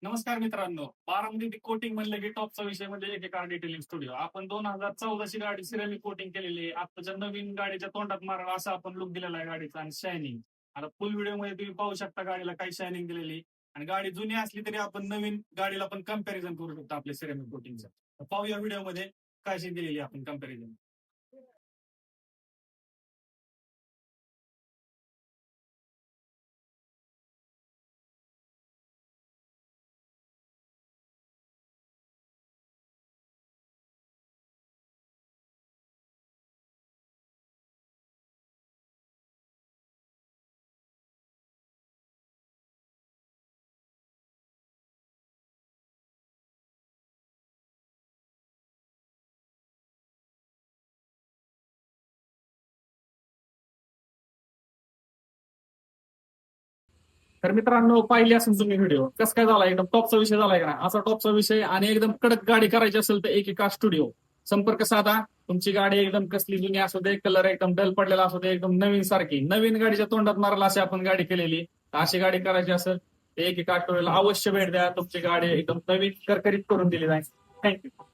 नमस्कार मित्रांनो, बारामती कोटिंग म्हणलं की टॉपचा विषय म्हणजे एकेकार डिटेलिंग स्टुडिओ. आपण 2014ची गाडी सिरेमिक कोटिंग केलेली आहे. आताच्या नवीन गाडीच्या तोंडात मारायला असा आपण लुक दिलेला आहे गाडीचा आणि शायनिंग. आता फुल व्हिडिओ मध्ये तुम्ही पाहू शकता गाडीला काही शायनिंग दिलेली आणि गाडी जुनी असली तरी आपण नवीन गाडीला पण कम्पॅरिझन करू शकतो आपल्या सिरेमिक कोटिंगचं. पाहूया व्हिडिओमध्ये काय दिलेली आपण कम्पॅरिझन. तर मित्रांनो पाहिली असेल तुम्ही व्हिडिओ कसं काय झाला एकदम टॉपचा विषय झालाय का असा टॉपचा विषय आणि एकदम कडक गाडी करायची असेल तर एकेका स्टुडिओ संपर्क साधा. तुमची गाडी एकदम कसली जुनी असू दे, कलर एकदम डल पडलेला असू दे, एकदम नवीन सारखी नवीन गाडीच्या तोंडात मारायला अशी आपण गाडी केलेली. तर अशी गाडी करायची असेल तर एकेका स्टुडिओला अवश्य भेट द्या. तुमची गाडी एकदम नवीन करकरीत करून दिली जाईल. थँक्यू.